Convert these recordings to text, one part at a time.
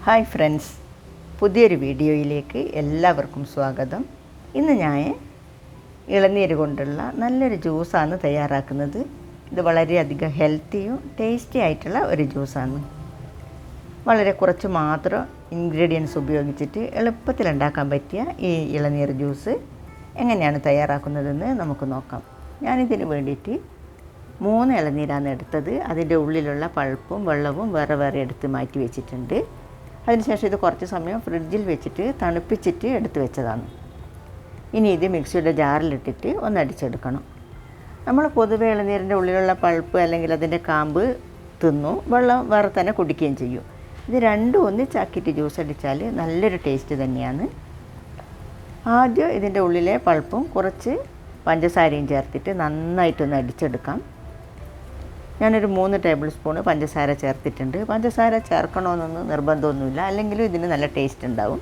Hi friends, പുതിയൊരു വീഡിയോയിലേക്ക് എല്ലാവർക്കും സ്വാഗതം. ഇന്ന് ഞാൻ ഇളനീര് കൊണ്ടുള്ള നല്ലൊരു ജ്യൂസാണ് തയ്യാറാക്കുന്നത്. ഇത് വളരെയധികം ഹെൽത്തിയും ടേസ്റ്റി ആയിട്ടുള്ള ഒരു ജ്യൂസാണ്. വളരെ കുറച്ച് മാത്രം ഇൻഗ്രീഡിയൻസ് ഉപയോഗിച്ചിട്ട് എളുപ്പത്തിൽ ഉണ്ടാക്കാൻ പറ്റിയ ഈ ഇളനീർ ജ്യൂസ് എങ്ങനെയാണ് തയ്യാറാക്കുന്നതെന്ന് നമുക്ക് നോക്കാം. ഞാനിതിന് വേണ്ടിയിട്ട് 3 ഇളനീരാണ് എടുത്തത്. അതിൻ്റെ ഉള്ളിലുള്ള പൾപ്പും വെള്ളവും വേറെ വേറെ എടുത്ത് മാറ്റി വെച്ചിട്ടുണ്ട്. അതിനുശേഷം ഇത് കുറച്ച് സമയം ഫ്രിഡ്ജിൽ വെച്ചിട്ട് തണുപ്പിച്ചിട്ട് എടുത്ത് വെച്ചതാണ്. ഇനി ഇത് മിക്സിയുടെ ജാറിലിട്ടിട്ട് ഒന്ന് അടിച്ചെടുക്കണം. നമ്മൾ പൊതുവെ ഇളനീരിൻ്റെ ഉള്ളിലുള്ള പൾപ്പ് അല്ലെങ്കിൽ അതിൻ്റെ കാമ്പ് തിന്നു, വെള്ളം വേറെ തന്നെ കുടിക്കുകയും ചെയ്യും. ഇത് രണ്ടും ഒന്നിച്ചാക്കിയിട്ട് ജ്യൂസ് അടിച്ചാൽ നല്ലൊരു ടേസ്റ്റ് തന്നെയാണ്. ആദ്യം ഇതിൻ്റെ ഉള്ളിലെ പൾപ്പും കുറച്ച് പഞ്ചസാരയും ചേർത്തിട്ട് നന്നായിട്ടൊന്ന് അടിച്ചെടുക്കാം. ഞാനൊരു 3 ടേബിൾ സ്പൂൺ പഞ്ചസാര ചേർത്തിട്ടുണ്ട്. പഞ്ചസാര ചേർക്കണമെന്നൊന്നും നിർബന്ധമൊന്നുമില്ല, അല്ലെങ്കിലും ഇതിന് നല്ല ടേസ്റ്റ് ഉണ്ടാവും.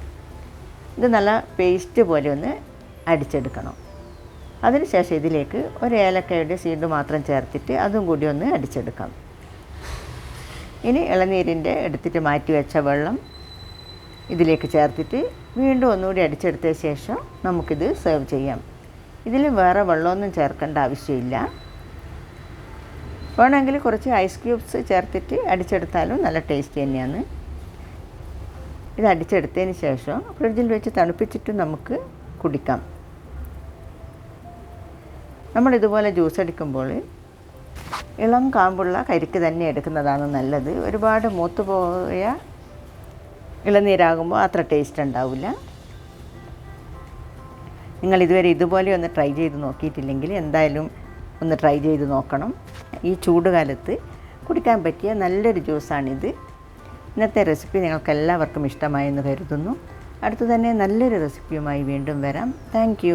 ഇത് നല്ല പേസ്റ്റ് പോലെ ഒന്ന് അടിച്ചെടുക്കണം. അതിനുശേഷം ഇതിലേക്ക് ഒരു ഏലക്കയുടെ സീഡ് മാത്രം ചേർത്തിട്ട് അതും കൂടി ഒന്ന് അടിച്ചെടുക്കാം. ഇനി ഇളനീരിൻ്റെ എടുത്തിട്ട് മാറ്റി വെച്ച വെള്ളം ഇതിലേക്ക് ചേർത്തിട്ട് വീണ്ടും ഒന്നുകൂടി അടിച്ചെടുത്ത ശേഷം നമുക്കിത് സെർവ് ചെയ്യാം. ഇതിൽ വേറെ വെള്ളമൊന്നും ചേർക്കേണ്ട ആവശ്യമില്ല. വേണമെങ്കിൽ കുറച്ച് ഐസ് ക്യൂബ്സ് ചേർത്തിട്ട് അടിച്ചെടുത്താലും നല്ല ടേസ്റ്റ് തന്നെയാണ്. ഇത് അടിച്ചെടുത്തതിന് ശേഷം ഫ്രിഡ്ജിൽ വെച്ച് തണുപ്പിച്ചിട്ട് നമുക്ക് കുടിക്കാം. നമ്മളിതുപോലെ ജ്യൂസ് അടിക്കുമ്പോൾ ഇളം കാമ്പുള്ള കരിക്ക് തന്നെ എടുക്കുന്നതാണ് നല്ലത്. ഒരുപാട് മൂത്തുപോയ ഇളനീരാകുമ്പോൾ അത്ര ടേസ്റ്റ് ഉണ്ടാവില്ല. നിങ്ങളിതുവരെ ഇതുപോലെ ഒന്ന് ട്രൈ ചെയ്ത് നോക്കിയിട്ടില്ലെങ്കിൽ എന്തായാലും ഒന്ന് ട്രൈ ചെയ്ത് നോക്കണം. ഈ ചൂടുകാലത്ത് കുടിക്കാൻ പറ്റിയ നല്ലൊരു ജ്യൂസാണിത്. ഇന്നത്തെ റെസിപ്പി നിങ്ങൾക്ക് എല്ലാവർക്കും ഇഷ്ടമായെന്ന് കരുതുന്നു. അടുത്തു തന്നെ നല്ലൊരു റെസിപ്പിയുമായി വീണ്ടും വരാം. താങ്ക്